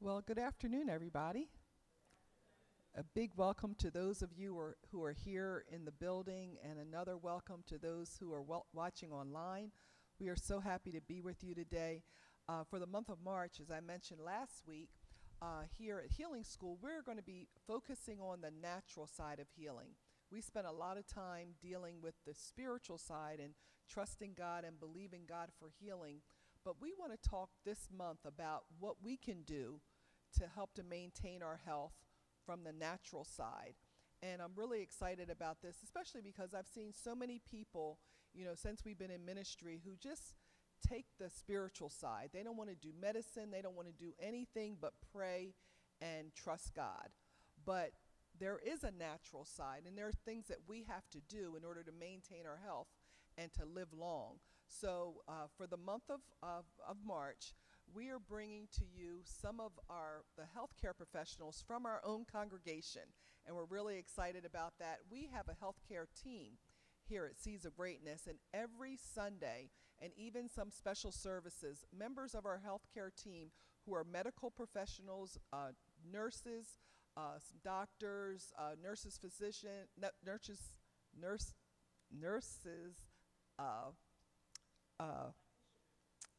Well, good afternoon, everybody. A big welcome to those of you who are here in the building, and another welcome to those who are watching online. We are so happy to be with you today. For the month of March, as I mentioned last week, here at Healing School, we're going to be focusing on the natural side of healing. We spent a lot of time dealing with the spiritual side and trusting God and believing God for healing. But we want to talk this month about what we can do to help to maintain our health from the natural side. And I'm really excited about this, especially because I've seen so many people, since we've been in ministry, who just take the spiritual side. They don't want to do medicine. They don't want to do anything but pray and trust God. But there is a natural side, and there are things that we have to do in order to maintain our health and to live long. So for the month of March, we are bringing to you some of the healthcare professionals from our own congregation, and we're really excited about that. We have a healthcare team here at Seeds of Greatness, and every Sunday, and even some special services, members of our healthcare team who are medical professionals, nurses, some doctors, nurses, physicians,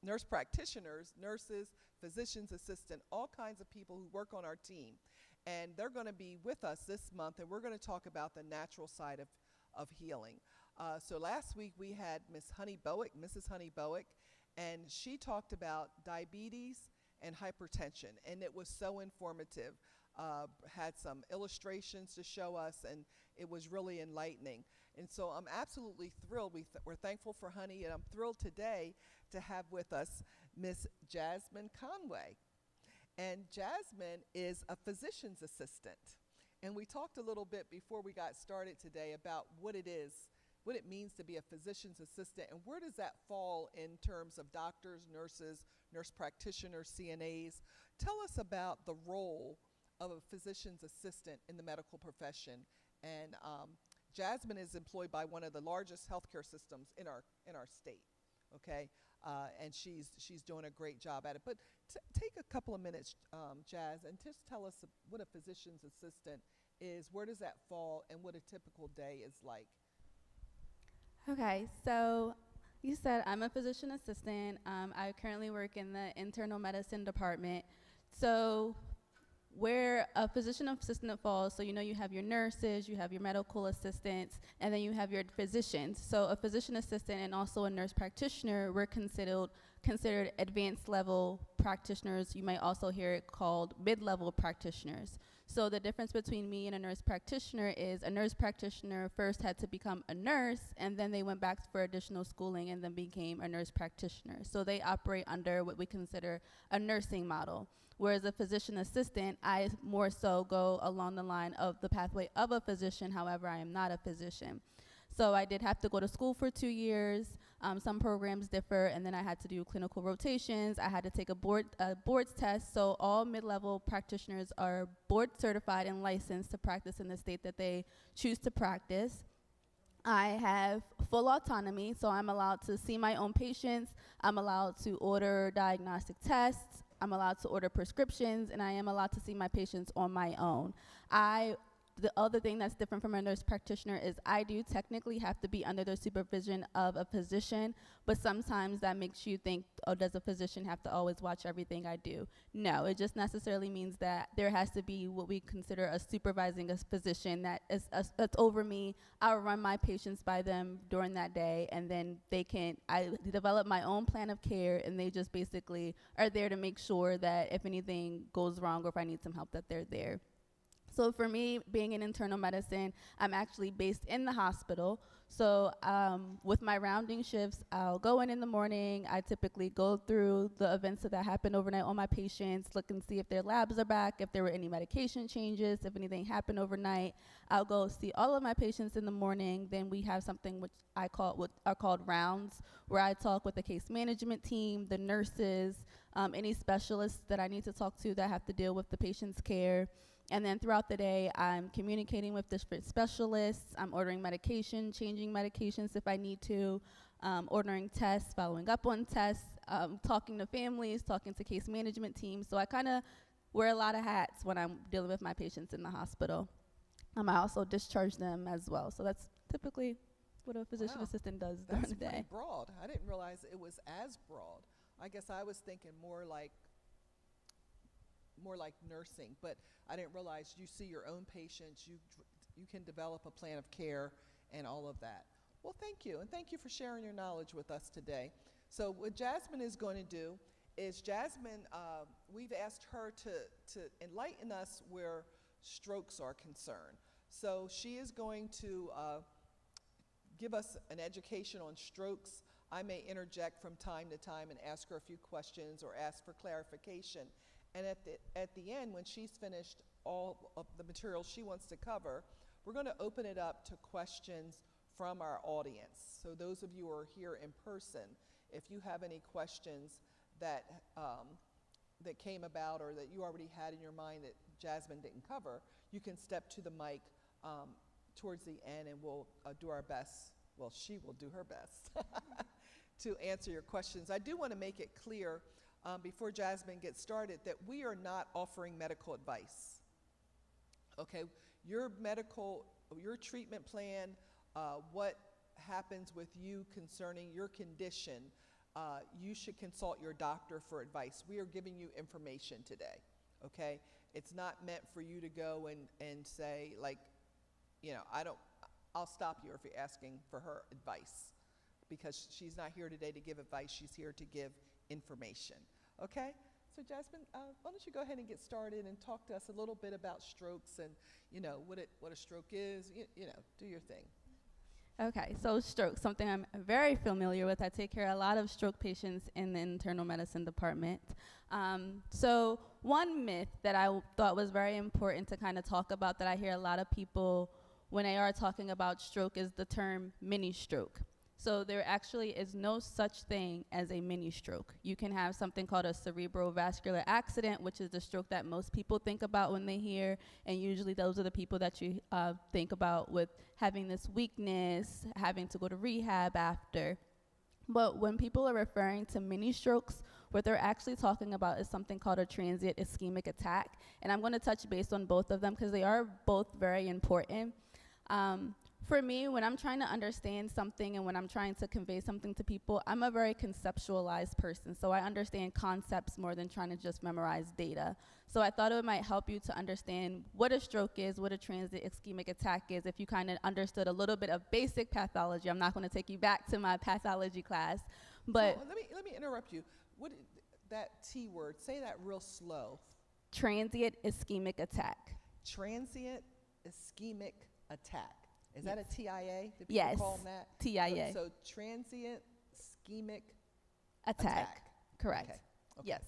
nurse practitioners, nurses, physicians assistant, all kinds of people who work on our team. And they're going to be with us this month, and we're going to talk about the natural side of healing. So last week we had Mrs. Honey Bowick, and she talked about diabetes and hypertension, and it was so informative. Had some illustrations to show us, and it was really enlightening. And so I'm absolutely thrilled. We're thankful for Honey, and I'm thrilled today to have with us Miss Jasmine Conway. And Jasmine is a physician's assistant. And we talked a little bit before we got started today about what it is, what it means to be a physician's assistant, and where does that fall in terms of doctors, nurses, nurse practitioners, CNAs. Tell us about the role of a physician's assistant in the medical profession. And Jasmine is employed by one of the largest healthcare systems in our state, okay? And she's doing a great job at it. But take a couple of minutes, Jazz, and just tell us what a physician's assistant is, where does that fall, and what a typical day is like. Okay, so you said I'm a physician assistant. I currently work in the internal medicine department. So where a physician assistant falls, so you have your nurses, you have your medical assistants, and then you have your physicians. So a physician assistant and also a nurse practitioner, we're considered advanced level practitioners. You might also hear it called mid-level practitioners. So the difference between me and a nurse practitioner is a nurse practitioner first had to become a nurse, and then they went back for additional schooling and then became a nurse practitioner. So they operate under what we consider a nursing model. Whereas a physician assistant, I more so go along the line of the pathway of a physician. However, I am not a physician. So I did have to go to school for 2 years. Some programs differ, and then I had to do clinical rotations. I had to take a boards test. So all mid-level practitioners are board certified and licensed to practice in the state that they choose to practice. I have full autonomy, so I'm allowed to see my own patients. I'm allowed to order diagnostic tests. I'm allowed to order prescriptions, and I am allowed to see my patients on my own. The other thing that's different from a nurse practitioner is I do technically have to be under the supervision of a physician, but sometimes that makes you think, oh, does a physician have to always watch everything I do? No, it just necessarily means that there has to be what we consider a supervising a physician that's over me. I'll run my patients by them during that day, and then I develop my own plan of care, and they just basically are there to make sure that if anything goes wrong or if I need some help, that they're there. So for me, being in internal medicine, I'm actually based in the hospital. So with my rounding shifts, I'll go in the morning. I typically go through the events that happened overnight on my patients, look and see if their labs are back, if there were any medication changes, if anything happened overnight. I'll go see all of my patients in the morning. Then we have something what are called rounds, where I talk with the case management team, the nurses, any specialists that I need to talk to that have to deal with the patient's care. And then throughout the day, I'm communicating with different specialists. I'm ordering medication, changing medications if I need to, ordering tests, following up on tests, talking to families, talking to case management teams. So I kind of wear a lot of hats when I'm dealing with my patients in the hospital. I also discharge them as well. So that's typically what a physician assistant does during the day. That's pretty broad. I didn't realize it was as broad. I guess I was thinking more like nursing, but I didn't realize you see your own patients, you can develop a plan of care and all of that. Well, thank you, and thank you for sharing your knowledge with us today. So what Jasmine is going to do is we've asked her to enlighten us where strokes are concerned. So she is going to give us an education on strokes. I may interject from time to time and ask her a few questions or ask for clarification. And at the end, when she's finished all of the material she wants to cover, we're going to open it up to questions from our audience. So those of you who are here in person, if you have any questions that came about or that you already had in your mind that Jasmine didn't cover, you can step to the mic towards the end, and we'll do our best. Well, she will do her best to answer your questions. I do want to make it clear before Jasmine gets started that we are not offering medical advice. Okay, your treatment plan, what happens with you concerning your condition, you should consult your doctor for advice. We are giving you information today, okay? It's not meant for you to go and say, like, you know, I'll stop you if you're asking for her advice, because she's not here today to give advice. She's here to give information, okay? So Jasmine, why don't you go ahead and get started and talk to us a little bit about strokes and, you know, what a stroke is, you know, do your thing. Okay, so stroke, something I'm very familiar with. I take care of a lot of stroke patients in the internal medicine department. So one myth that I thought was very important to kind of talk about that I hear a lot of people when they are talking about stroke is the term mini stroke. So there actually is no such thing as a mini stroke. You can have something called a cerebrovascular accident, which is the stroke that most people think about when they hear, and usually those are the people that you think about with having this weakness, having to go to rehab after. But when people are referring to mini strokes, what they're actually talking about is something called a transient ischemic attack. And I'm going to touch base on both of them because they are both very important. For me, when I'm trying to understand something and when I'm trying to convey something to people, I'm a very conceptualized person. So I understand concepts more than trying to just memorize data. So I thought it might help you to understand what a stroke is, what a transient ischemic attack is, if you kind of understood a little bit of basic pathology. I'm not going to take you back to my pathology class, but so let me interrupt you. That T word, say that real slow. Transient ischemic attack. Transient ischemic attack. Is that a TIA? Do people Yes, call them that? TIA. So transient ischemic attack. Correct. Okay. Yes.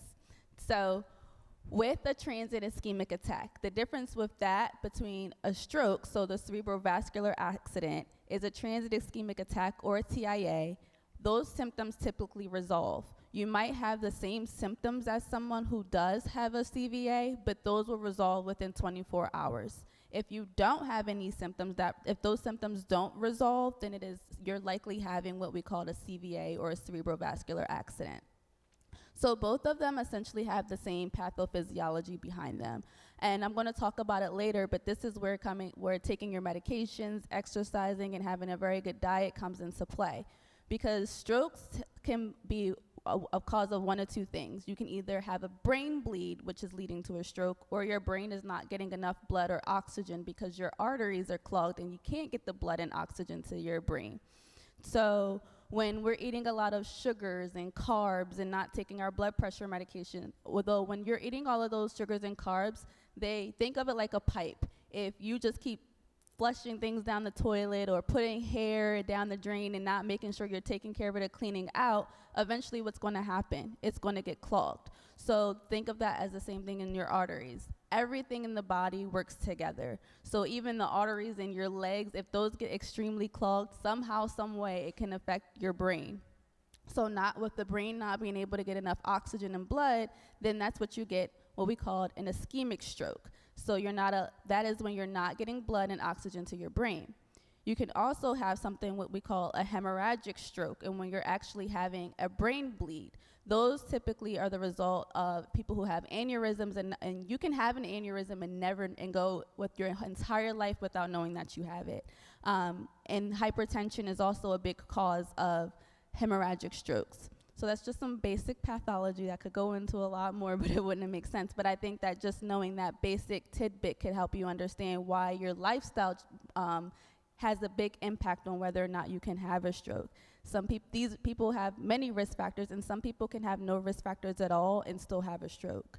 So with a transient ischemic attack, the difference with that between a stroke, so the cerebrovascular accident, is a transient ischemic attack or a TIA. Those symptoms typically resolve. You might have the same symptoms as someone who does have a CVA, but those will resolve within 24 hours. If you don't have any symptoms, if those symptoms don't resolve, then you're likely having what we call a CVA or a cerebrovascular accident. So both of them essentially have the same pathophysiology behind them. And I'm going to talk about it later, but this is where taking your medications, exercising, and having a very good diet comes into play. Because strokes can be a cause of one of two things. You can either have a brain bleed, which is leading to a stroke, or your brain is not getting enough blood or oxygen because your arteries are clogged and you can't get the blood and oxygen to your brain. So when we're eating a lot of sugars and carbs and not taking our blood pressure medication, although when you're eating all of those sugars and carbs, they think of it like a pipe. If you just keep flushing things down the toilet or putting hair down the drain and not making sure you're taking care of it or cleaning out, eventually what's going to happen? It's going to get clogged. So think of that as the same thing in your arteries. Everything in the body works together. So even the arteries in your legs, if those get extremely clogged, somehow, some way, it can affect your brain. So not with the brain not being able to get enough oxygen and blood, then that's what you get, what we call an ischemic stroke. So that is when you're not getting blood and oxygen to your brain. You can also have something what we call a hemorrhagic stroke, and when you're actually having a brain bleed. Those typically are the result of people who have aneurysms, and you can have an aneurysm and go with your entire life without knowing that you have it. And hypertension is also a big cause of hemorrhagic strokes. So that's just some basic pathology that could go into a lot more, but it wouldn't make sense. But I think that just knowing that basic tidbit could help you understand why your lifestyle has a big impact on whether or not you can have a stroke. These people have many risk factors, and some people can have no risk factors at all and still have a stroke.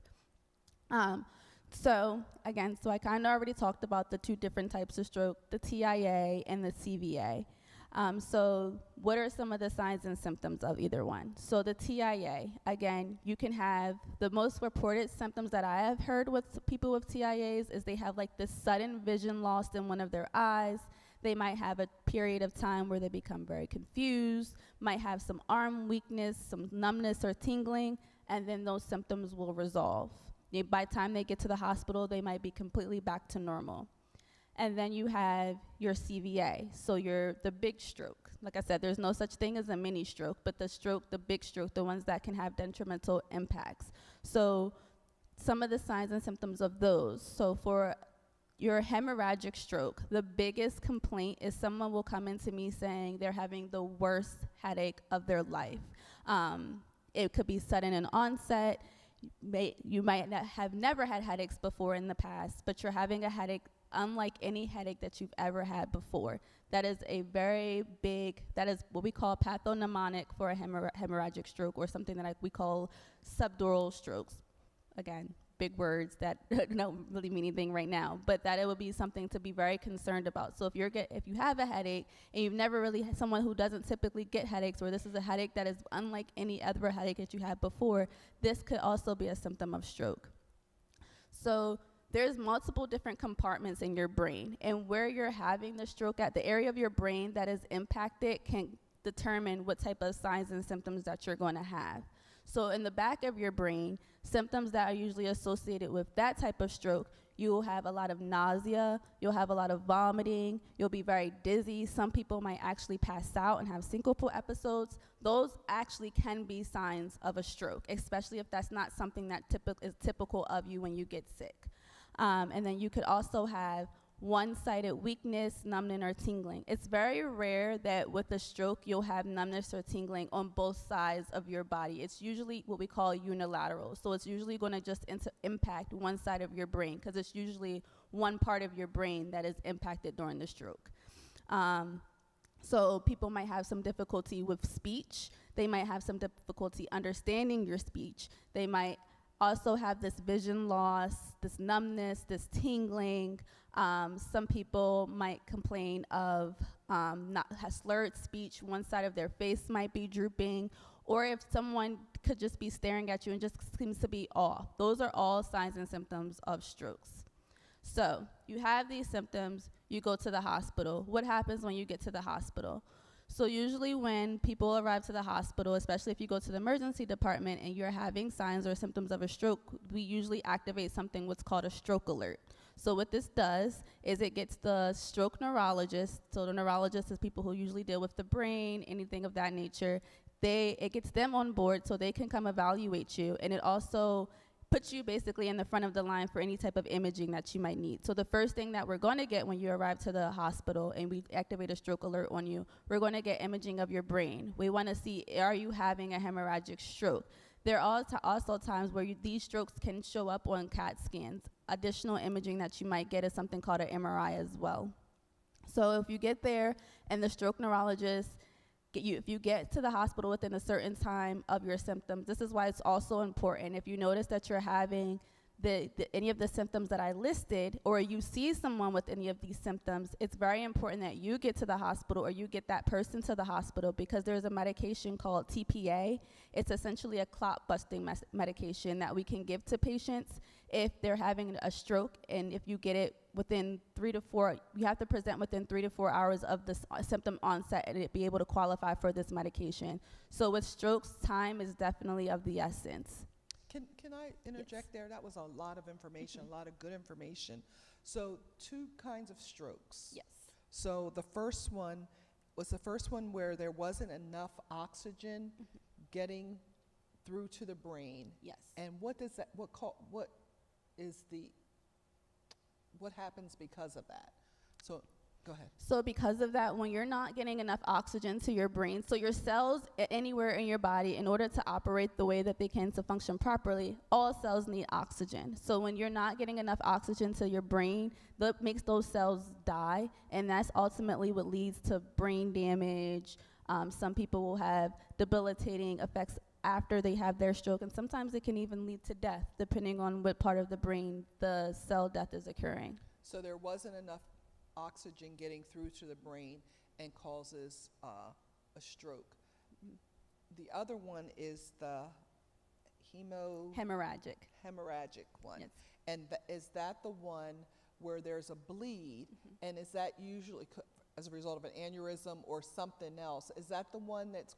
So I kind of already talked about the two different types of stroke, the TIA and the CVA. So what are some of the signs and symptoms of either one? So the TIA, again, you can have the most reported symptoms that I have heard with people with TIAs is they have like this sudden vision loss in one of their eyes. They might have a period of time where they become very confused, might have some arm weakness, some numbness or tingling, and then those symptoms will resolve. By the time they get to the hospital, they might be completely back to normal. And then you have your CVA, so the big stroke. Like I said, there's no such thing as a mini stroke, but the big stroke, the ones that can have detrimental impacts. So some of the signs and symptoms of those. So for your hemorrhagic stroke, the biggest complaint is someone will come into me saying they're having the worst headache of their life. It could be sudden in onset. You might have never had headaches before in the past, but you're having a headache unlike any headache that you've ever had before. That is that is what we call pathognomonic for a hemorrhagic stroke, or something that we call subdural strokes. Again, big words that don't really mean anything right now, but that it would be something to be very concerned about. So if you have a headache and you've never really had someone who doesn't typically get headaches, or this is a headache that is unlike any other headache that you had before, this could also be a symptom of stroke. So there's multiple different compartments in your brain, and where you're having the stroke at, the area of your brain that is impacted can determine what type of signs and symptoms that you're going to have. So in the back of your brain, symptoms that are usually associated with that type of stroke, you'll have a lot of nausea, you'll have a lot of vomiting, you'll be very dizzy. Some people might actually pass out and have syncopal episodes. Those actually can be signs of a stroke, especially if that's not something that is typical of you when you get sick. And then you could also have one-sided weakness, numbness, or tingling. It's very rare that with a stroke you'll have numbness or tingling on both sides of your body. It's usually what we call unilateral. So it's usually going to just impact one side of your brain, because it's usually one part of your brain that is impacted during the stroke. So people might have some difficulty with speech. They might have some difficulty understanding your speech. They might also have this vision loss, this numbness, this tingling. Some people might complain of slurred speech. One side of their face might be drooping, or if someone could just be staring at you and just seems to be off. Those are all signs and symptoms of strokes. So you have these symptoms, you go to the hospital. What happens when you get to the hospital? So usually when people arrive to the hospital, especially if you go to the emergency department and you're having signs or symptoms of a stroke, we usually activate something what's called a stroke alert. So what this does is it gets the stroke neurologist, so the neurologist is people who usually deal with the brain, anything of that nature. It gets them on board so they can come evaluate you, and it also puts you basically in the front of the line for any type of imaging that you might need. So the first thing that we're going to get when you arrive to the hospital and we activate a stroke alert on you, we're going to get imaging of your brain. We want to see, are you having a hemorrhagic stroke? There are also times where these strokes can show up on CAT scans. Additional imaging that you might get is something called an MRI as well. So if you get there and the stroke neurologist, if you get to the hospital within a certain time of your symptoms, this is why it's also important. If you notice that you're having any of the symptoms that I listed, or you see someone with any of these symptoms, it's very important that you get to the hospital or you get that person to the hospital, because there's a medication called TPA. It's essentially a clot-busting medication that we can give to patients if they're having a stroke, and if you get it within 3 to 4, you have to present within 3 to 4 hours of the symptom onset and it be able to qualify for this medication. So with strokes, time is definitely of the essence. Can I interject there? That was a lot of information, a lot of good information. So 2 kinds of strokes. Yes. So the first one was the first one where there wasn't enough oxygen getting through to the brain. Yes. And what happens because of that? So go ahead. So because of that, when you're not getting enough oxygen to your brain, so your cells anywhere in your body, in order to operate the way that they can to function properly, all cells need oxygen. So when you're not getting enough oxygen to your brain, that makes those cells die, and that's ultimately what leads to brain damage. Some people will have debilitating effects after they have their stroke, and sometimes it can even lead to death, depending on what part of the brain the cell death is occurring. So there wasn't enough oxygen getting through to the brain and causes a stroke. The other one is the Hemorrhagic. hemorrhagic one. Yes. And is that the one where there's a bleed, and is that usually as a result of an aneurysm or something else? Is that the one that's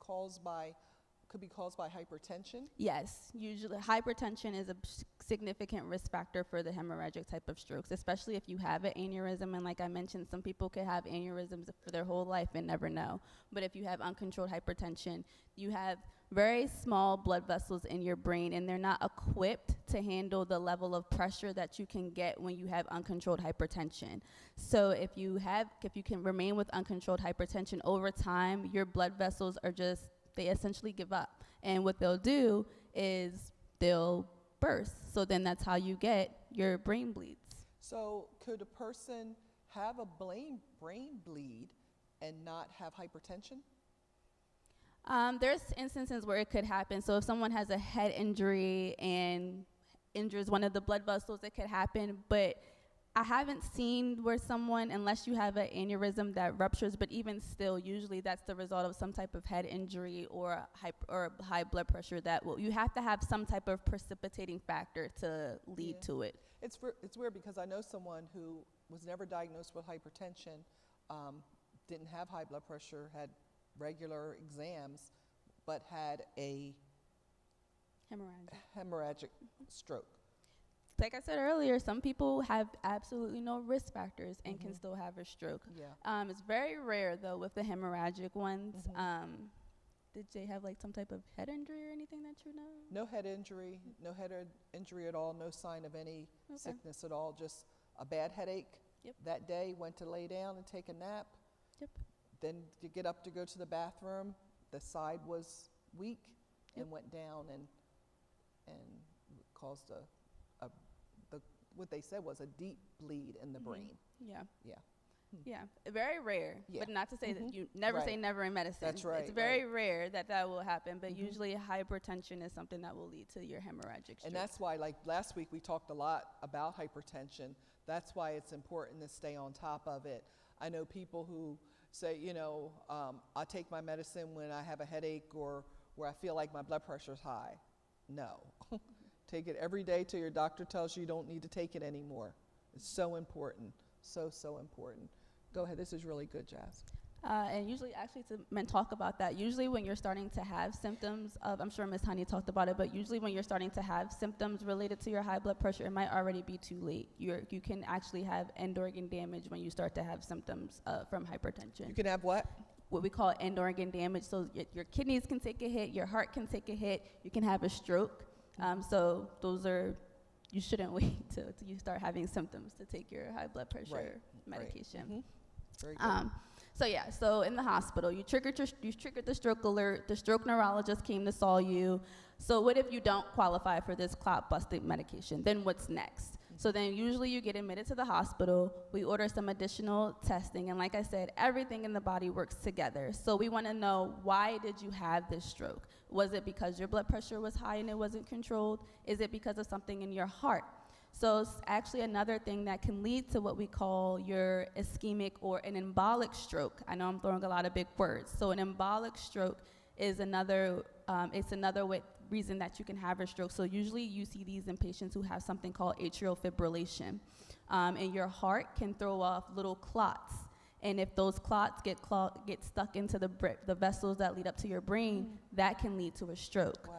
could be caused by hypertension? Yes, usually hypertension is a significant risk factor for the hemorrhagic type of strokes, especially if you have an aneurysm. And like I mentioned, some people could have aneurysms for their whole life and never know. But if you have uncontrolled hypertension, you have very small blood vessels in your brain, and they're not equipped to handle the level of pressure that you can get when you have uncontrolled hypertension. So if you can remain with uncontrolled hypertension over time, your blood vessels they essentially give up. And what they'll do is they'll burst. So then that's how you get your brain bleeds. So could a person have a brain bleed and not have hypertension? There's instances where it could happen. So if someone has a head injury and injures one of the blood vessels, it could happen. But I haven't seen where someone, unless you have an aneurysm that ruptures, but even still, usually that's the result of some type of head injury or high blood pressure you have to have some type of precipitating factor to lead to it. It's weird because I know someone who was never diagnosed with hypertension, didn't have high blood pressure, had regular exams, but had a hemorrhagic stroke. Like I said earlier, some people have absolutely no risk factors and can still have a stroke. Yeah. It's very rare, though, with the hemorrhagic ones. Did they have like some type of head injury or anything that you know? No head injury at all, no sign of any sickness at all, just a bad headache. Yep. That day, went to lay down and take a nap. Yep. Then to get up to go to the bathroom, the side was weak and went down and caused what they said was a deep bleed in the brain. Yeah. Yeah. Yeah, very rare, but not to say that you never say never in medicine. That's right. It's very rare that will happen, but usually hypertension is something that will lead to your hemorrhagic stroke. And that's why, like last week, we talked a lot about hypertension. That's why it's important to stay on top of it. I know people who say, I take my medicine when I have a headache or where I feel like my blood pressure's high. No. Take it every day till your doctor tells you don't need to take it anymore. It's so important. So important. Go ahead. This is really good, Jazz. And usually, actually, to talk about that, usually when you're starting to have symptoms of, I'm sure Ms. Honey talked about it, but usually when you're starting to have symptoms related to your high blood pressure, it might already be too late. You can actually have end organ damage when you start to have symptoms from hypertension. You can have what? What we call end organ damage. So your kidneys can take a hit, your heart can take a hit, you can have a stroke. So you shouldn't wait till you start having symptoms to take your high blood pressure medication. Right. Very good. So in the hospital, you triggered the stroke alert. The stroke neurologist came to saw you. So what if you don't qualify for this clot busting medication? Then what's next? So then usually you get admitted to the hospital. We order some additional testing. And like I said, everything in the body works together. So we want to know, why did you have this stroke? Was it because your blood pressure was high and it wasn't controlled? Is it because of something in your heart? So it's actually another thing that can lead to what we call your ischemic or an embolic stroke. I know I'm throwing a lot of big words. So an embolic stroke is another reason that you can have a stroke. So usually you see these in patients who have something called atrial fibrillation. And your heart can throw off little clots. And if those clots get stuck into the vessels that lead up to your brain, that can lead to a stroke. Wow.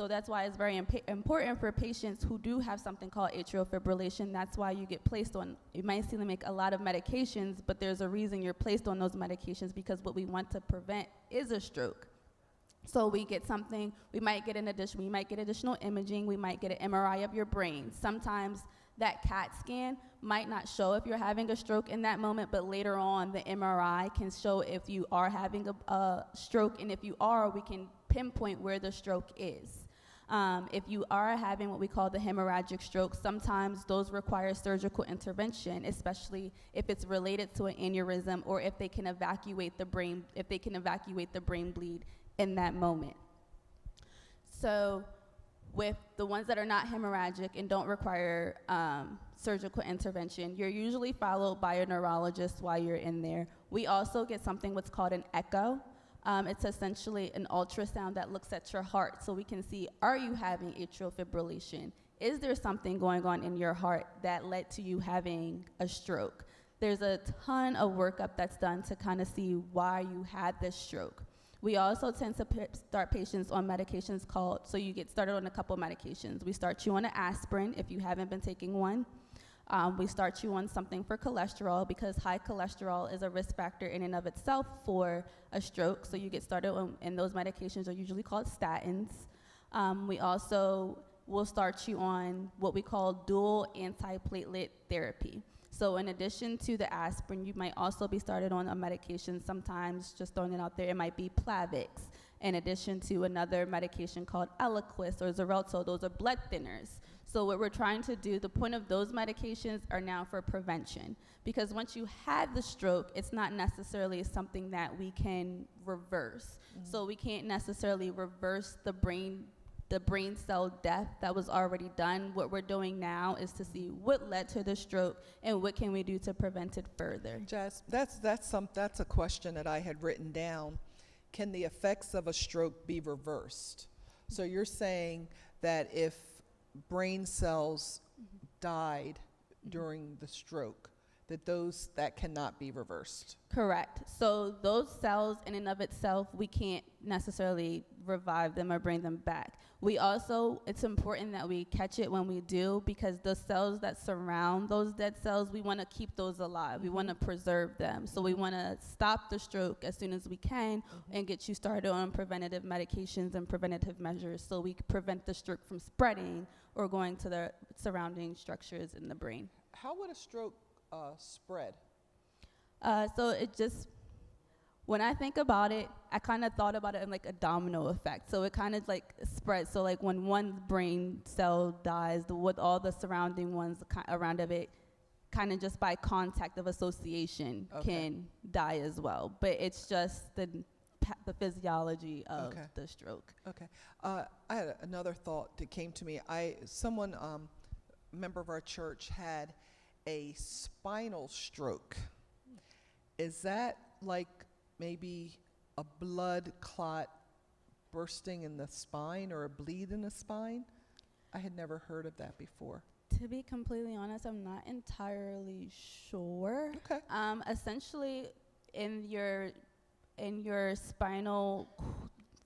So that's why it's very important for patients who do have something called atrial fibrillation. That's why you get placed on, you might see them make a lot of medications, but there's a reason you're placed on those medications, because what we want to prevent is a stroke. So we get something, we might get additional imaging, we might get an MRI of your brain. Sometimes that CAT scan might not show if you're having a stroke in that moment, but later on the MRI can show if you are having a stroke, and if you are, we can pinpoint where the stroke is. If you are having what we call the hemorrhagic stroke, sometimes those require surgical intervention, especially if it's related to an aneurysm, or if they can evacuate the brain, bleed in that moment. So with the ones that are not hemorrhagic and don't require surgical intervention, you're usually followed by a neurologist while you're in there. We also get something what's called an echo. It's essentially an ultrasound that looks at your heart, so we can see, are you having atrial fibrillation? Is there something going on in your heart that led to you having a stroke? There's a ton of workup that's done to kind of see why you had this stroke. We also tend to start patients on medications so you get started on a couple medications. We start you on an aspirin if you haven't been taking one. We start you on something for cholesterol, because high cholesterol is a risk factor in and of itself for a stroke. So you get started and those medications are usually called statins. We also will start you on what we call dual antiplatelet therapy. So in addition to the aspirin, you might also be started on a medication, sometimes just throwing it out there, it might be Plavix, in addition to another medication called Eliquis or Xarelto. Those are blood thinners. So what we're trying to do, the point of those medications are now for prevention, because once you had the stroke, it's not necessarily something that we can reverse. Mm-hmm. So we can't necessarily reverse the brain cell death that was already done. What we're doing now is to see what led to the stroke and what can we do to prevent it further. Jess, that's a question that I had written down. Can the effects of a stroke be reversed? So you're saying that if brain cells died during the stroke, that cannot be reversed? Correct. So those cells in and of itself, we can't necessarily revive them or bring them back. It's important that we catch it when we do, because the cells that surround those dead cells, we want to keep those alive. Mm-hmm. We want to preserve them. So we want to stop the stroke as soon as we can, mm-hmm. and get you started on preventative medications and preventative measures, so we prevent the stroke from spreading or going to the surrounding structures in the brain. How would a stroke spread? When I think about it, I kind of thought about it in like a domino effect. So it kind of like spreads. So like when one brain cell dies, with all the surrounding ones around of it, kind of just by contact of association, can die as well. But it's just the physiology of the stroke. Okay. I had another thought that came to me. A member of our church had a spinal stroke. Is that like maybe a blood clot bursting in the spine, or a bleed in the spine? I had never heard of that before. To be completely honest, I'm not entirely sure. Okay. Essentially, in your spinal,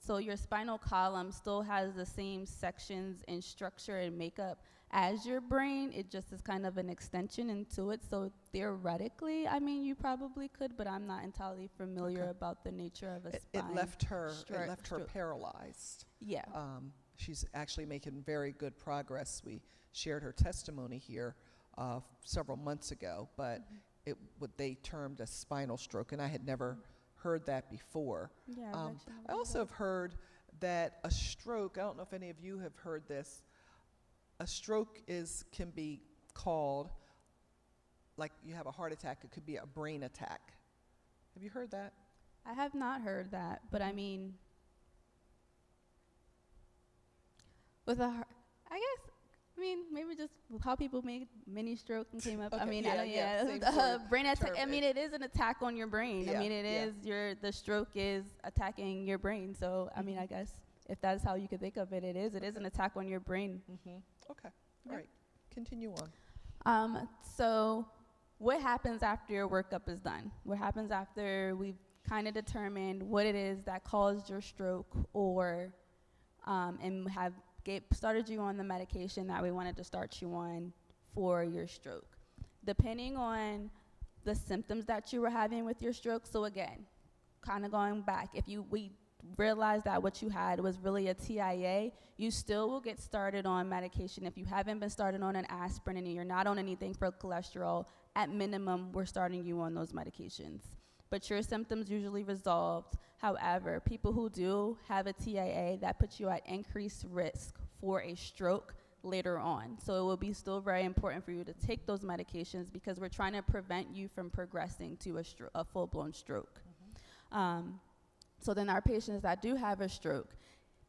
so your spinal column still has the same sections and structure and makeup as your brain. It just is kind of an extension into it. So theoretically, I mean, you probably could, but I'm not entirely familiar about the nature of a spine. It left her paralyzed. Yeah. She's actually making very good progress. We shared her testimony here several months ago, but what they termed a spinal stroke, and I had never heard that before. Yeah, I also have heard that a stroke, I don't know if any of you have heard this, a stroke can be called, like you have a heart attack, it could be a brain attack. Have you heard that? I have not heard that, but I mean, with a heart, maybe just how people make mini stroke and came up. Okay, Brain attack. I mean, it is an attack on your brain. Yeah, I mean, the stroke is attacking your brain. So, I mean, I guess if that's how you could think of it, it is an attack on your brain. Mm-hmm. Okay, all right, continue on. So what happens after your workup is done? What happens after we've kind of determined what it is that caused your stroke, or and have started you on the medication that we wanted to start you on for your stroke. Depending on the symptoms that you were having with your stroke, so again, kind of going back, if we realize that what you had was really a TIA, you still will get started on medication. If you haven't been started on an aspirin and you're not on anything for cholesterol, at minimum, we're starting you on those medications. But your symptoms usually resolved. However, people who do have a TIA, that puts you at increased risk for a stroke later on. So it will be still very important for you to take those medications because we're trying to prevent you from progressing to a full-blown stroke. So then our patients that do have a stroke,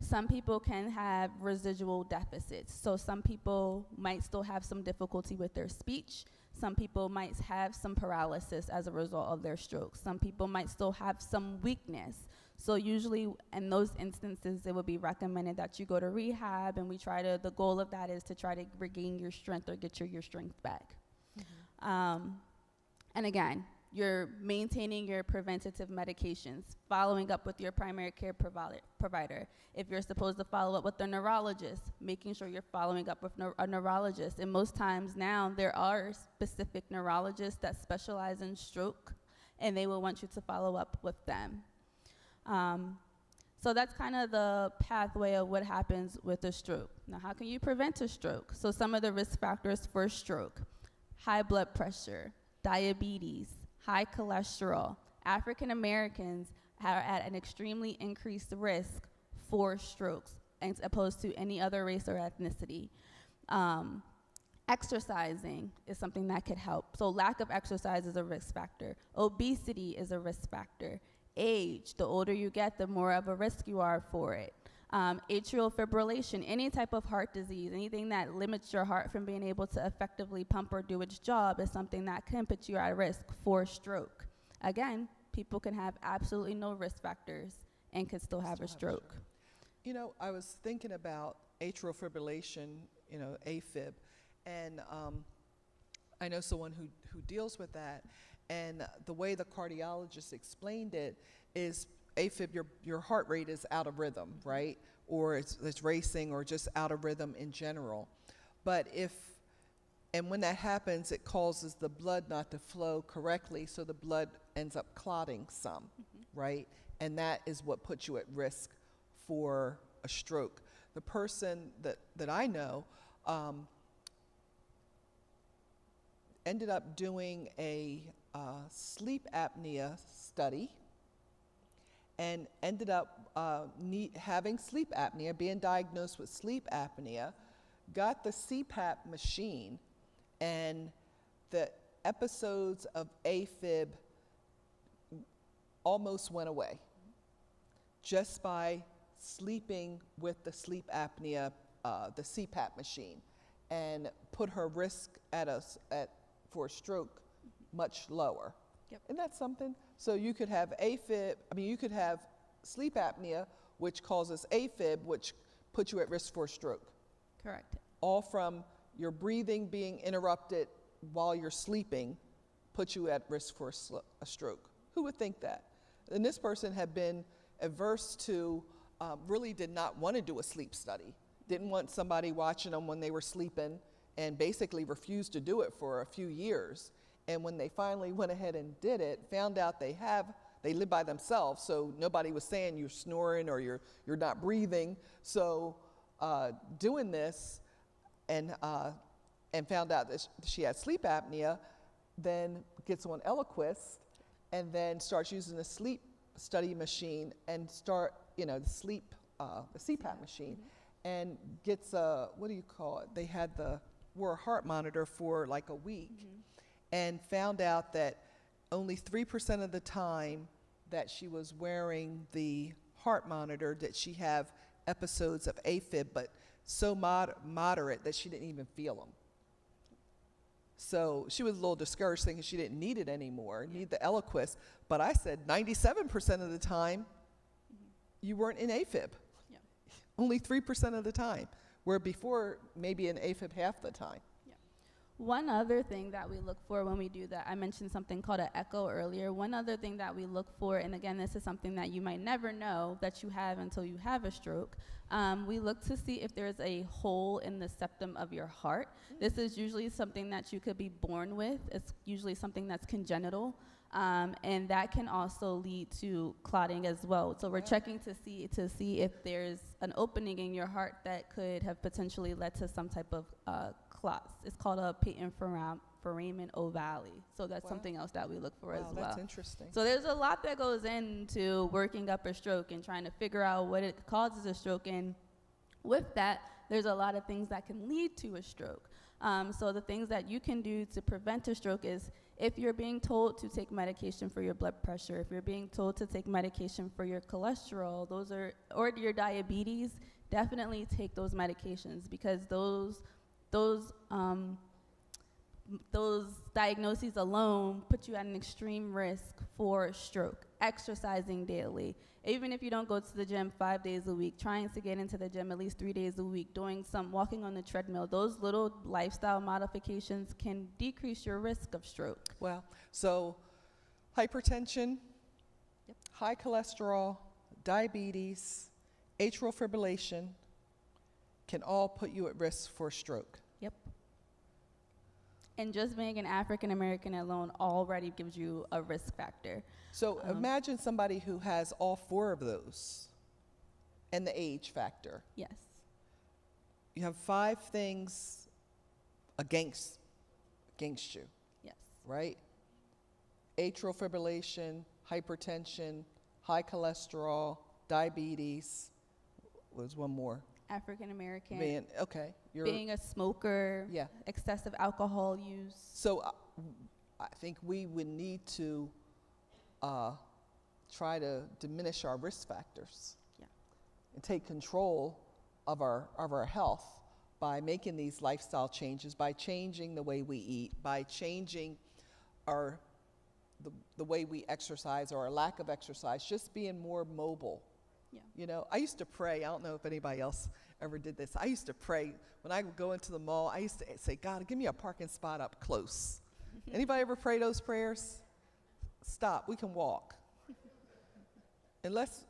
some people can have residual deficits. So some people might still have some difficulty with their speech. Some people might have some paralysis as a result of their stroke. Some people might still have some weakness. So usually in those instances, it would be recommended that you go to rehab, and the goal of that is to try to regain your strength or get your strength back. And again, you're maintaining your preventative medications, following up with your primary care provider. If you're supposed to follow up with a neurologist, making sure you're following up with a neurologist. And most times now, there are specific neurologists that specialize in stroke, and they will want you to follow up with them. So that's kind of the pathway of what happens with a stroke. Now, how can you prevent a stroke? So some of the risk factors for stroke: high blood pressure, diabetes, high cholesterol. African Americans are at an extremely increased risk for strokes as opposed to any other race or ethnicity. Exercising is something that could help. So lack of exercise is a risk factor. Obesity is a risk factor. Age, the older you get, the more of a risk you are for it. Atrial fibrillation, any type of heart disease, anything that limits your heart from being able to effectively pump or do its job is something that can put you at risk for stroke. Again, people can have absolutely no risk factors and could still have a stroke. You know, I was thinking about atrial fibrillation, AFib, and I know someone who deals with that, and the way the cardiologist explained it is AFib, your heart rate is out of rhythm, right? Or it's racing, or just out of rhythm in general. But when that happens, it causes the blood not to flow correctly, so the blood ends up clotting some, right? And that is what puts you at risk for a stroke. The person that I know ended up doing a sleep apnea study, and ended up having sleep apnea, being diagnosed with sleep apnea, got the CPAP machine, and the episodes of AFib almost went away just by sleeping with the sleep apnea, the CPAP machine, and put her risk for a stroke much lower. Yep. Isn't that something? So you could have you could have sleep apnea, which causes AFib, which puts you at risk for a stroke. Correct. All from your breathing being interrupted while you're sleeping, puts you at risk for a stroke. Who would think that? And this person had been averse to, really did not want to do a sleep study, didn't want somebody watching them when they were sleeping, and basically refused to do it for a few years. And when they finally went ahead and did it, found out they live by themselves, so nobody was saying you're snoring or you're not breathing. So doing this, and found out that she had sleep apnea, then gets on Eliquis, and then starts using the sleep study machine and the CPAP machine, and gets what do you call it? They wore a heart monitor for like a week, and found out that only 3% of the time that she was wearing the heart monitor did she have episodes of AFib, but so moderate that she didn't even feel them. So she was a little discouraged, thinking she didn't need it anymore, need the Eliquis. But I said 97% of the time, you weren't in AFib. Yeah. Only 3% of the time, where before maybe in AFib half the time. One other thing that we look for when we do that, I mentioned something called an echo earlier. One other thing that we look for, and again, this is something that you might never know that you have until you have a stroke. We look to see if there's a hole in the septum of your heart. This is usually something that you could be born with. It's usually something that's congenital. And that can also lead to clotting as well. So we're checking to see if there's an opening in your heart that could have potentially led to some type of clots. It's called a patent foramen ovale. So that's something else that we look for as well. That's interesting. So there's a lot that goes into working up a stroke and trying to figure out what it causes a stroke. And with that, there's a lot of things that can lead to a stroke. So the things that you can do to prevent a stroke is if you're being told to take medication for your blood pressure, if you're being told to take medication for your cholesterol, or your diabetes, definitely take those medications, because those diagnoses alone put you at an extreme risk for stroke. Exercising daily, even if you don't go to the gym 5 days a week, trying to get into the gym at least 3 days a week, doing some walking on the treadmill, those little lifestyle modifications can decrease your risk of stroke. Well, so hypertension, high cholesterol, diabetes, atrial fibrillation can all put you at risk for stroke. Yep. And just being an African American alone already gives you a risk factor. So imagine somebody who has all four of those and the age factor. Yes. You have 5 things against you. Yes. Right? Atrial fibrillation, hypertension, high cholesterol, diabetes. What was one more? African American. Being a smoker. Yeah. Excessive alcohol use. So I think we would need to try to diminish our risk factors. Yeah. And take control of our health by making these lifestyle changes, by changing the way we eat, by changing the way we exercise or our lack of exercise, just being more mobile. Yeah. You know, I used to pray. I don't know if anybody else ever did this. I used to pray when I would go into the mall. I used to say, God, give me a parking spot up close. Anybody ever pray those prayers? Stop. We can walk. Unless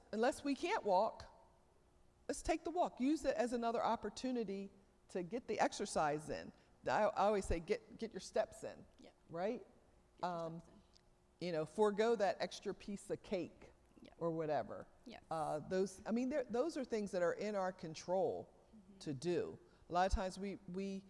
we can't walk, let's take the walk. Use it as another opportunity to get the exercise in. I always say, get your steps in. Yeah. Right? Get your steps in. You know, forego that extra piece of cake. Or whatever. Yes. Those are things that are in our control to do. A lot of times we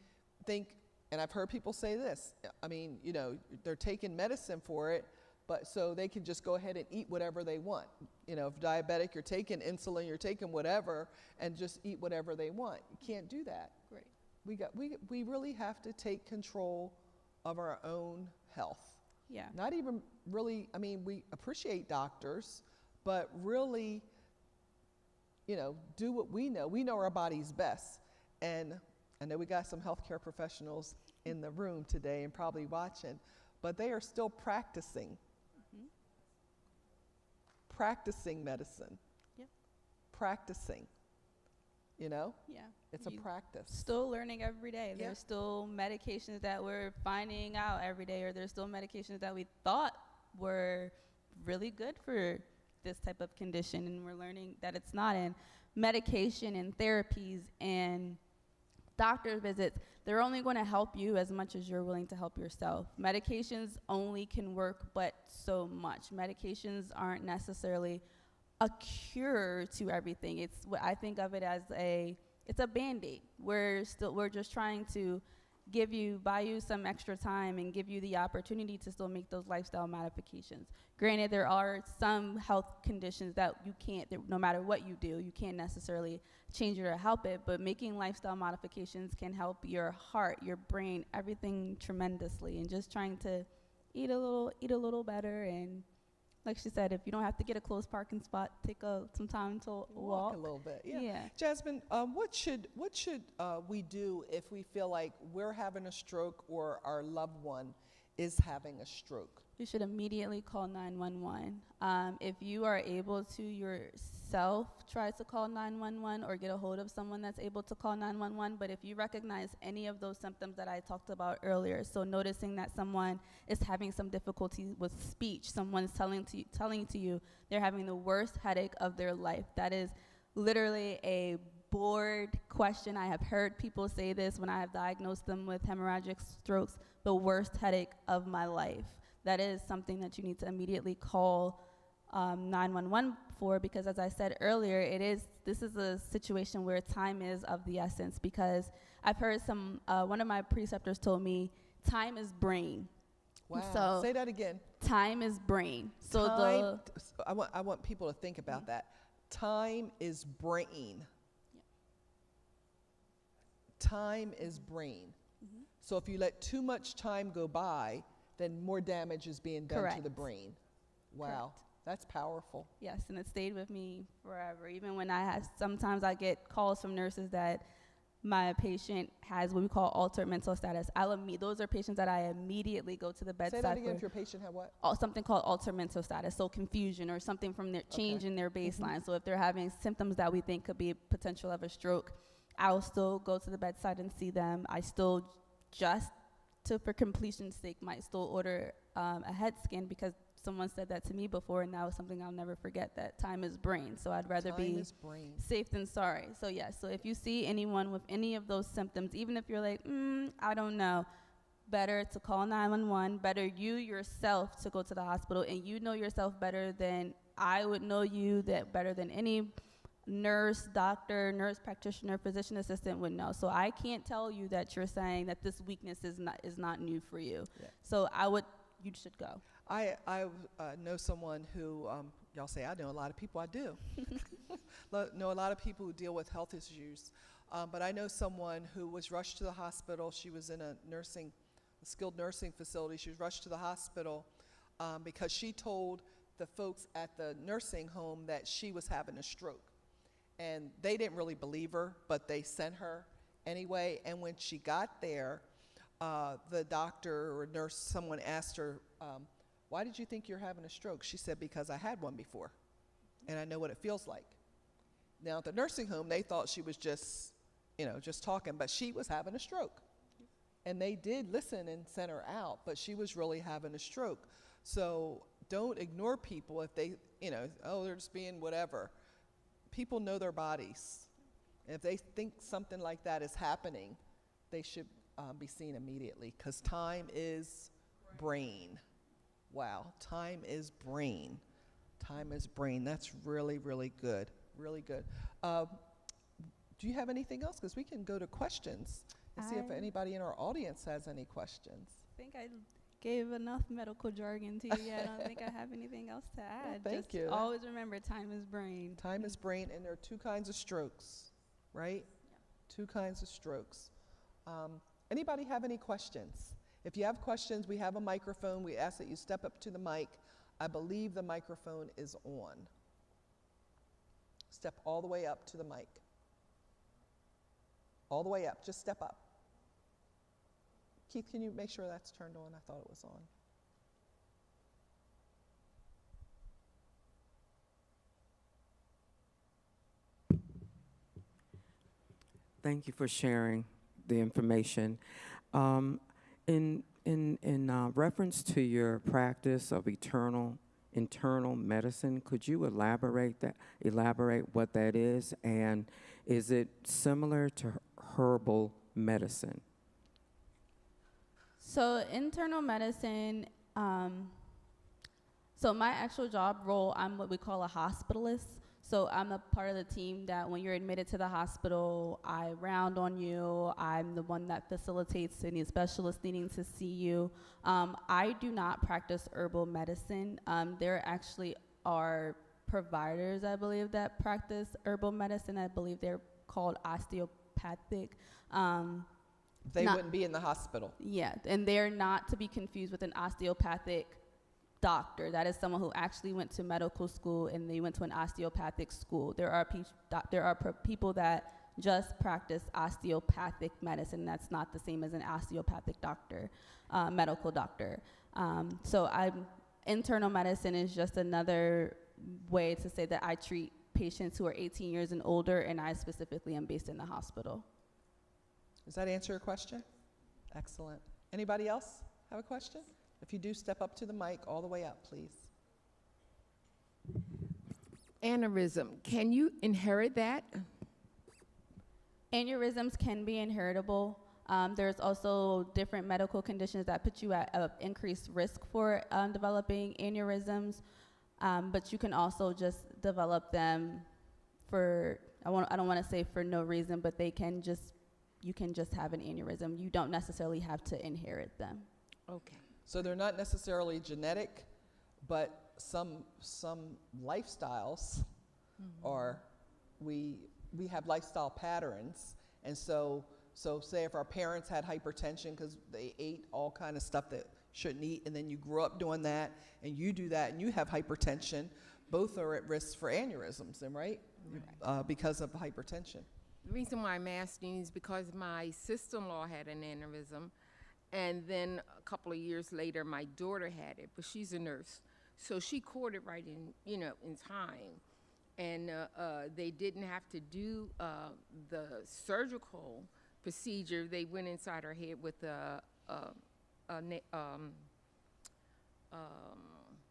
think, and I've heard people say this, you know, they're taking medicine for it, but so they can just go ahead and eat whatever they want. You know, if diabetic, you're taking insulin, you're taking whatever, and just eat whatever they want. You can't do that. Great. We really have to take control of our own health. Yeah. Not even really, we appreciate doctors, but really, you know, do what we know. We know our bodies best. And I know we got some healthcare professionals in the room today and probably watching, but they are still practicing medicine. Yep. Practicing, you know? Yeah. It's a practice. Still learning every day. Yeah. There's still medications that we're finding out every day, or there's still medications that we thought were really good for this type of condition, and we're learning that it's not. And medication and therapies and doctor visits, they're only going to help you as much as you're willing to help yourself. Medications only can work but so much. Medications aren't necessarily a cure to everything. It's what I think of it as it's a Band-Aid. We're just trying to buy you some extra time and give you the opportunity to still make those lifestyle modifications. Granted, there are some health conditions that no matter what you do, you can't necessarily change it or help it, but making lifestyle modifications can help your heart, your brain, everything tremendously. And just trying to eat a little better, and like she said, if you don't have to get a close parking spot, take some time to walk a little bit. Yeah. Yeah. Jasmine, what should we do if we feel like we're having a stroke or our loved one is having a stroke? You should immediately call 911. If you are able to yourself try to call 911 or get a hold of someone that's able to call 911, but if you recognize any of those symptoms that I talked about earlier, so noticing that someone is having some difficulty with speech, someone's telling to you they're having the worst headache of their life, that is literally a board question. I have heard people say this when I have diagnosed them with hemorrhagic strokes, the worst headache of my life. That is something that you need to immediately call 911 for, because as I said earlier, this is a situation where time is of the essence, because I've heard one of my preceptors told me, time is brain. Wow. So say that again. Time is brain. So time, I want people to think about that. Time is brain. Yep. Time is brain. Mm-hmm. So if you let too much time go by, then more damage is being done Correct. to the brain. Wow. Correct. That's powerful. Yes, and it stayed with me forever. Even when sometimes I get calls from nurses that my patient has what we call altered mental status. Those are patients that I immediately go to the bedside. Say that again. If your patient had what? Something called altered mental status, so confusion or something from their change in their baseline. So if they're having symptoms that we think could be potential of a stroke, I'll still go to the bedside and see them. I still for completion's sake, might still order a head scan, because someone said that to me before, and that was something I'll never forget, that time is brain. So I'd rather be safe than sorry. So yes, so if you see anyone with any of those symptoms, even if you're like, I don't know, better to call 911, better you yourself to go to the hospital, and you know yourself better than I would know you, that better than any nurse, doctor, nurse practitioner, physician assistant would know. So I can't tell you that you're saying that this weakness is not new for you. Yeah. So you should go. I know someone who, y'all say I know a lot of people, I do. Know a lot of people who deal with health issues. But I know someone who was rushed to the hospital. She was in a skilled nursing facility. She was rushed to the hospital because she told the folks at the nursing home that she was having a stroke. And they didn't really believe her, but they sent her anyway. And when she got there, the doctor or nurse, someone asked her, why did you think you're having a stroke? She said, because I had one before, and I know what it feels like. Now, at the nursing home, they thought she was just talking, but she was having a stroke. And they did listen and sent her out, but she was really having a stroke. So don't ignore people if they, they're just being whatever. People know their bodies. And if they think something like that is happening, they should be seen immediately, because time is brain. Wow, time is brain. Time is brain. That's really, really good. Really good. Do you have anything else? Because we can go to questions and see if anybody in our audience has any questions. I think I gave enough medical jargon to you. I don't think I have anything else to add. Well, thank you. Always remember, time is brain. Time is brain, and there are two kinds of strokes, right? Yeah. Two kinds of strokes. Anybody have any questions? If you have questions, we have a microphone. We ask that you step up to the mic. I believe the microphone is on. Step all the way up to the mic. All the way up. Just step up. Keith, can you make sure that's turned on? I thought it was on. Thank you for sharing the information. In reference to your practice of internal medicine, could you elaborate what that is, and is it similar to herbal medicine? So internal medicine, so my actual job role, I'm what we call a hospitalist. So I'm a part of the team that when you're admitted to the hospital, I round on you. I'm the one that facilitates any specialists needing to see you. I do not practice herbal medicine. There actually are providers, I believe, that practice herbal medicine. I believe they're called osteopathic. They wouldn't be in the hospital. Yeah, and they're not to be confused with an osteopathic doctor. That is someone who actually went to medical school and they went to an osteopathic school. There are people that just practice osteopathic medicine. That's not the same as an osteopathic doctor, medical doctor. So internal medicine is just another way to say that I treat patients who are 18 years and older, and I specifically am based in the hospital. Does that answer your question? Excellent. Anybody else have a question? If you do, step up to the mic all the way up, please. Aneurysm, can you inherit that? Aneurysms can be inheritable. There's also different medical conditions that put you at increased risk for developing aneurysms, but you can also just develop them for, I don't want to say for no reason, but you can just have an aneurysm. You don't necessarily have to inherit them. Okay. So they're not necessarily genetic, but some lifestyles are, we have lifestyle patterns, and so say if our parents had hypertension because they ate all kind of stuff that shouldn't eat, and then you grew up doing that, and you do that, and you have hypertension, both are at risk for aneurysms, am I right? Because of hypertension. The reason why I'm asking is because my sister-in-law had an aneurysm, and then a couple of years later, my daughter had it, but she's a nurse. So she caught it right in time. And they didn't have to do the surgical procedure. They went inside her head with a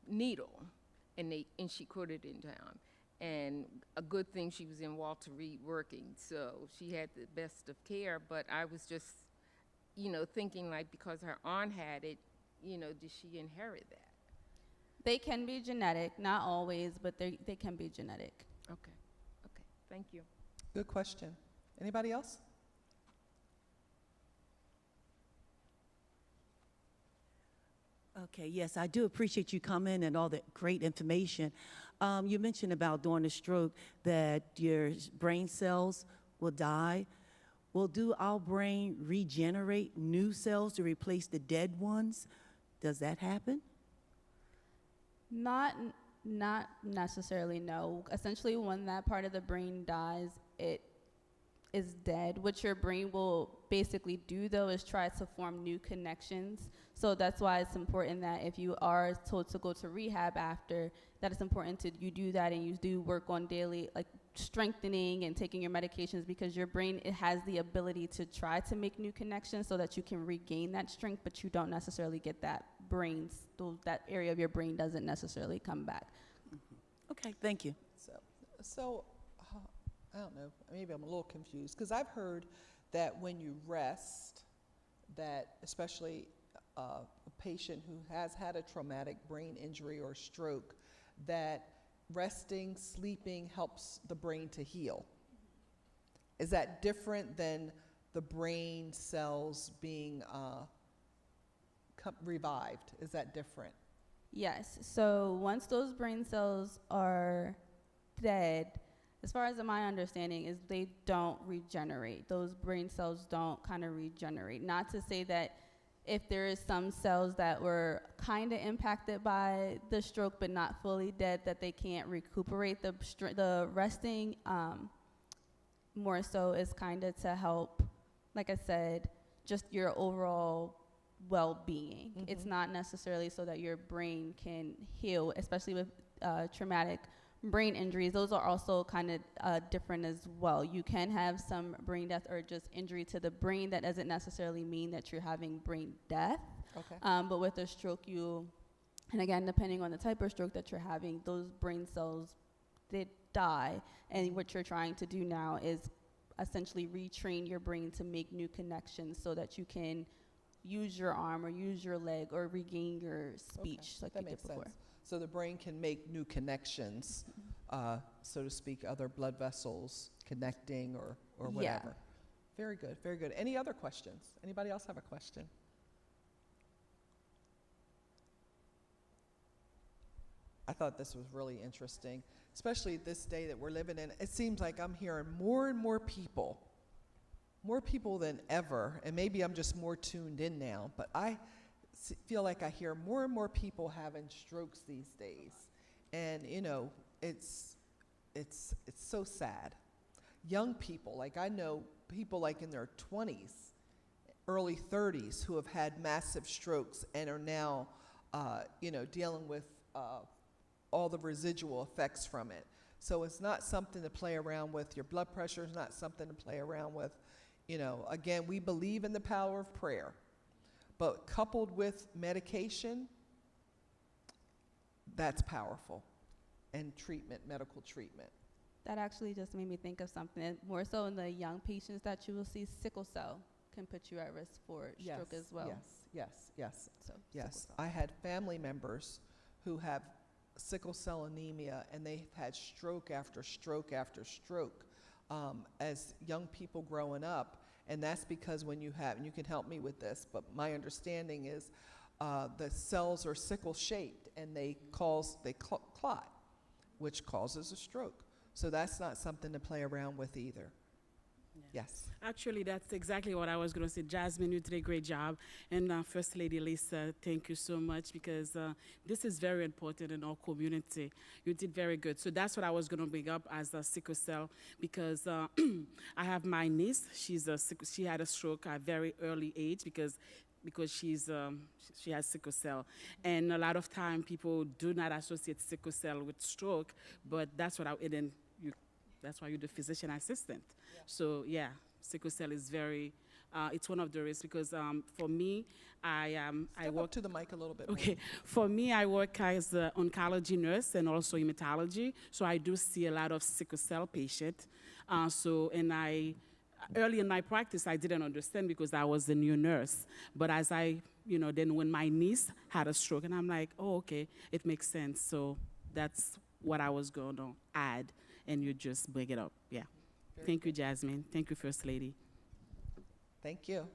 needle, and she caught it in time. And a good thing she was in Walter Reed working, so she had the best of care. But I was just, thinking like because her aunt had it, did she inherit that? They can be genetic, not always, but they can be genetic. Okay. Thank you. Good question. Anybody else? Okay, yes, I do appreciate you coming and all the great information. You mentioned about during a stroke that your brain cells will die. Well, do our brain regenerate new cells to replace the dead ones? Does that happen? Not necessarily, no. Essentially, when that part of the brain dies, it is dead. What your brain will basically do, though, is try to form new connections. So that's why it's important that if you are told to go to rehab after, that it's important to you do that and you do work on daily, like strengthening and taking your medications, because your brain, it has the ability to try to make new connections so that you can regain that strength, but you don't necessarily get that that area of your brain doesn't necessarily come back. Okay, thank you. So I don't know, maybe I'm a little confused, because I've heard that when you rest, that especially a patient who has had a traumatic brain injury or stroke, that resting, sleeping helps the brain to heal. Is that different than the brain cells being revived? Is that different? Yes, so once those brain cells are dead, as far as my understanding is they don't regenerate. Those brain cells don't kind of regenerate. Not to say that if there is some cells that were kind of impacted by the stroke but not fully dead, that they can't recuperate. The resting more so is kind of to help, like I said, just your overall well-being. Mm-hmm. It's not necessarily so that your brain can heal, especially with traumatic brain injuries. Those are also kind of different as well. You can have some brain death or just injury to the brain. That doesn't necessarily mean that you're having brain death. Okay. But with a stroke, and again, depending on the type of stroke that you're having, those brain cells did die. And what you're trying to do now is essentially retrain your brain to make new connections so that you can use your arm or use your leg or regain your speech like that you makes did before. sense. So the brain can make new connections, so to speak, other blood vessels connecting or whatever. Yeah. Very good, very good. Any other questions? Anybody else have a question? I thought this was really interesting, especially this day that we're living in. It seems like I'm hearing more and more people than ever, and maybe I'm just more tuned in now, but I feel like I hear more and more people having strokes these days. And, it's so sad. Young people, like I know people like in their 20s, early 30s who have had massive strokes and are now, dealing with all the residual effects from it. So it's not something to play around with. Your blood pressure is not something to play around with. You know, again, we believe in the power of prayer, but coupled with medication, that's powerful, and treatment, medical treatment. That actually just made me think of something. More so in the young patients that you will see, sickle cell can put you at risk for stroke as well. Yes. So sickle Yes, cell. I had family members who have sickle cell anemia, and they've had stroke after stroke after stroke as young people growing up. And that's because when you have, and you can help me with this, but my understanding is the cells are sickle shaped, and they clot, which causes a stroke. So that's not something to play around with either. Yes. Actually, that's exactly what I was going to say. Jasmine, you did a great job. And First Lady Lisa, thank you so much, because this is very important in our community. You did very good. So that's what I was going to bring up as a sickle cell, because I have my niece. She had a stroke at a very early age because she has sickle cell. And a lot of time people do not associate sickle cell with stroke, but that's what that's why you're the physician assistant. Yeah. So yeah, sickle cell is very, it's one of the risks, because for me, I work up to the mic a little bit. Okay, more. For me, I work as an oncology nurse and also hematology. So I do see a lot of sickle cell patients. Early in my practice, I didn't understand because I was a new nurse. But as then when my niece had a stroke, and I'm like, oh, okay, it makes sense. So that's what I was going to add, and you just bring it up. Yeah. Thank you, Jasmine. Thank you, First Lady. Thank you.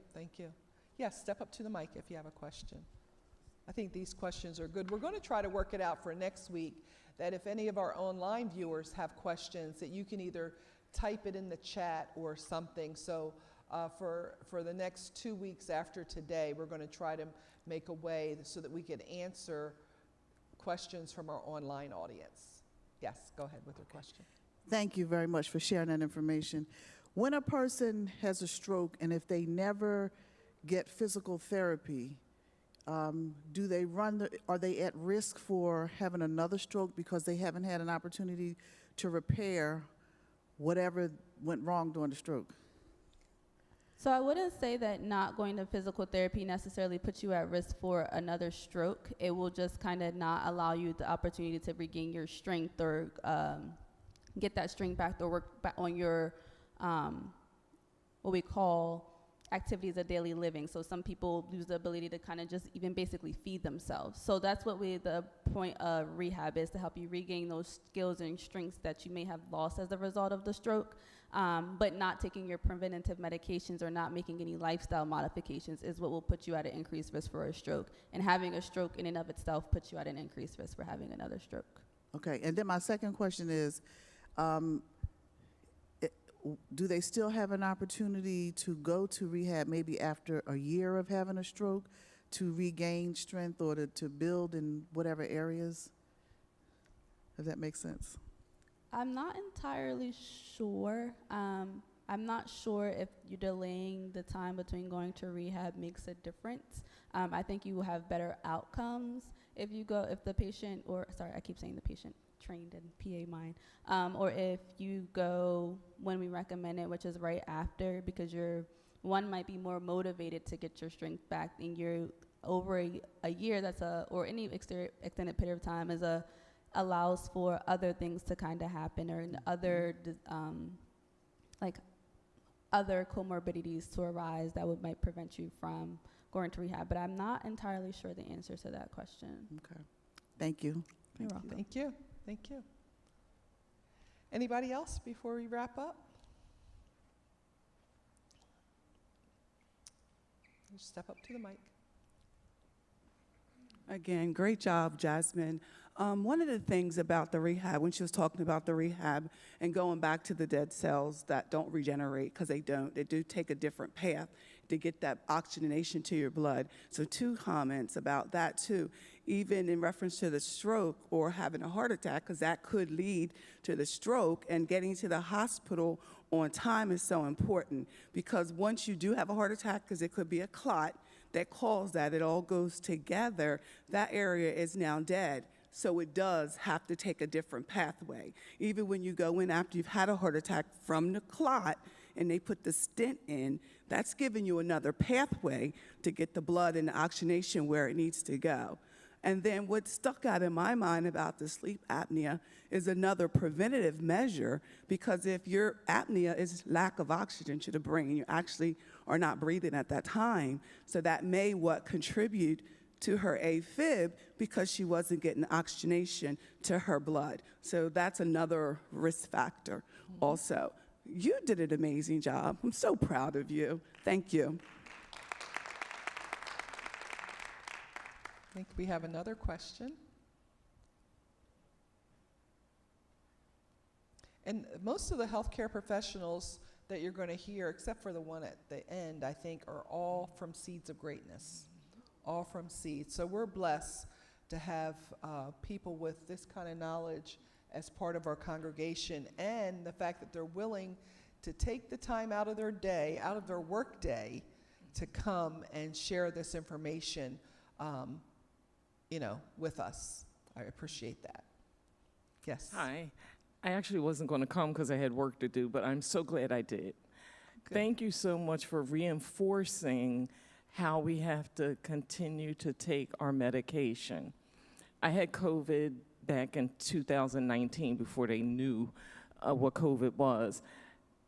Yes, step up to the mic if you have a question. I think these questions are good. We're going to try to work it out for next week, that if any of our online viewers have questions, that you can either type it in the chat or something. So for the next 2 weeks after today, we're going to try to make a way so that we can answer questions from our online audience. Yes, go ahead with your question. Thank you very much for sharing that information. When a person has a stroke, and if they never get physical therapy, are they at risk for having another stroke because they haven't had an opportunity to repair whatever went wrong during the stroke? So I wouldn't say that not going to physical therapy necessarily puts you at risk for another stroke. It will just kind of not allow you the opportunity to regain your strength or get that strength back or work back on your what we call activities of daily living. So some people lose the ability to kind of just even basically feed themselves. So that's what the point of rehab is, to help you regain those skills and strengths that you may have lost as a result of the stroke, but not taking your preventative medications or not making any lifestyle modifications is what will put you at an increased risk for a stroke. And having a stroke in and of itself puts you at an increased risk for having another stroke. Okay, and then my second question is, do they still have an opportunity to go to rehab maybe after a year of having a stroke to regain strength or to build in whatever areas? Does that make sense? I'm not entirely sure. I'm not sure if you're delaying the time between going to rehab makes a difference. I think you will have better outcomes if the patient, I keep saying the patient, trained in PA mind, or if you go when we recommend it, which is right after, because one might be more motivated to get your strength back, and you're over a year, or any extended period of time allows for other things to kind of happen, or other other comorbidities to arise that might prevent you from going to rehab. But I'm not entirely sure the answer to that question. Okay, thank you. You're welcome. Thank you. Anybody else before we wrap up? Just step up to the mic. Again, great job, Jasmine. One of the things about the rehab, when she was talking about the rehab and going back to the dead cells that don't regenerate, because they do take a different path to get that oxygenation to your blood. So 2 comments about that too, even in reference to the stroke or having a heart attack, because that could lead to the stroke, and getting to the hospital on time is so important, because once you do have a heart attack, because it could be a clot that caused that, it all goes together, that area is now dead. So it does have to take a different pathway. Even when you go in after you've had a heart attack from the clot and they put the stent in, that's giving you another pathway to get the blood and the oxygenation where it needs to go. And then what stuck out in my mind about the sleep apnea is another preventative measure, because if your apnea is lack of oxygen to the brain, you actually are not breathing at that time. So that may contribute to her AFib, because she wasn't getting oxygenation to her blood. So that's another risk factor also. You did an amazing job. I'm so proud of you. Thank you. I think we have another question. And most of the healthcare professionals that you're going to hear, except for the one at the end, I think, are all from Seeds of Greatness, all from Seeds. So we're blessed to have people with this kind of knowledge as part of our congregation, and the fact that they're willing to take the time out of their day, out of their work day, to come and share this information with us. I appreciate that. Yes. Hi. I actually wasn't going to come because I had work to do, but I'm so glad I did. Good. Thank you so much for reinforcing how we have to continue to take our medication. I had COVID back in 2019 before they knew what COVID was.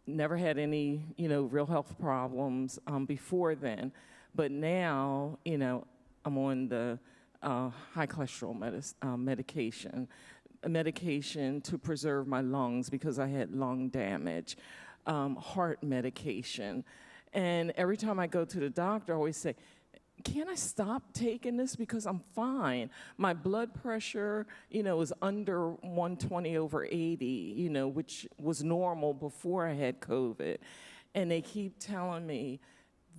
Never had any, real health problems before then. But now, I'm on the high cholesterol medication, a medication to preserve my lungs because I had lung damage, heart medication. And every time I go to the doctor, I always say, can I stop taking this because I'm fine? My blood pressure, is under 120/80, which was normal before I had COVID. And they keep telling me,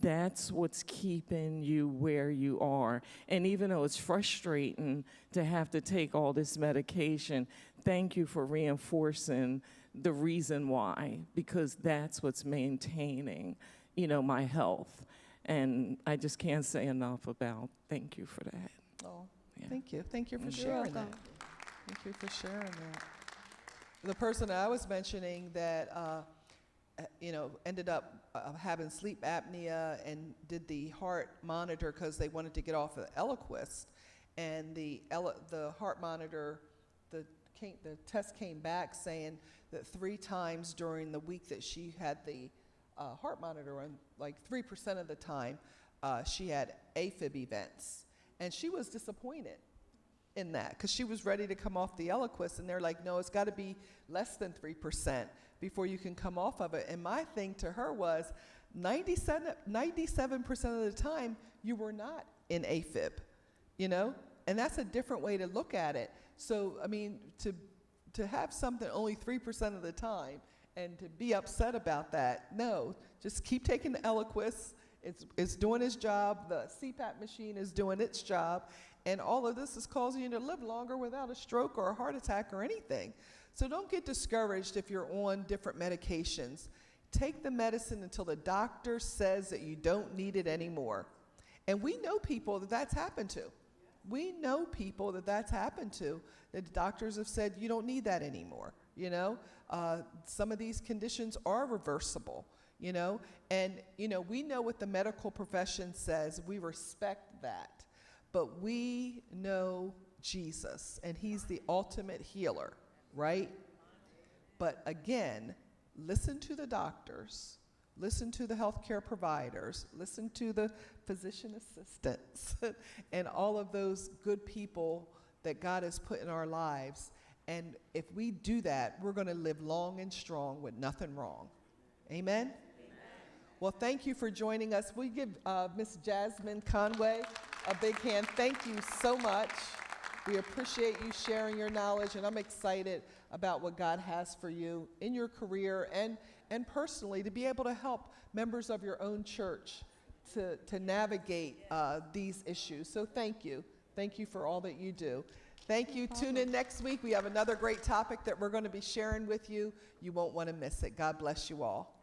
that's what's keeping you where you are. And even though it's frustrating to have to take all this medication, thank you for reinforcing the reason why, because that's what's maintaining, my health. And I just can't say enough about thank you for that. Oh, Yeah. thank you. Thank you for You're sharing that. welcome. Thank you for sharing that. The person I was mentioning that, ended up having sleep apnea and did the heart monitor because they wanted to get off of Eliquis, and the heart monitor, the test came back saying that 3 times during the week that she had the heart monitor on, like 3% of the time, she had AFib events, and she was disappointed in that because she was ready to come off the Eliquis, and they're like, no, it's got to be less than 3% before you can come off of it. And my thing to her was 97% of the time you were not in AFib, and that's a different way to look at it. So I mean, to have something only 3% of the time and to be upset about that, no, just keep taking the Eliquis. It's doing its job. The CPAP machine is doing its job. And all of this is causing you to live longer without a stroke or a heart attack or anything. So don't get discouraged if you're on different medications. Take the medicine until the doctor says that you don't need it anymore. And we know people that that's happened to. We know people that that's happened to, that the doctors have said you don't need that anymore. Some of these conditions are reversible, and, we know what the medical profession says. We respect that. But we know Jesus, and he's the ultimate healer, right? But again, listen to the doctors, listen to the healthcare providers, listen to the physician assistants, and all of those good people that God has put in our lives. And if we do that, we're going to live long and strong with nothing wrong. Amen? Well, thank you for joining us. We give Miss Jasmine Conway a big hand. Thank you so much. We appreciate you sharing your knowledge, and I'm excited about what God has for you in your career and personally, to be able to help members of your own church to navigate these issues. So thank you. Thank you for all that you do. Thank you. Tune in next week. We have another great topic that we're going to be sharing with you. You won't want to miss it. God bless you all.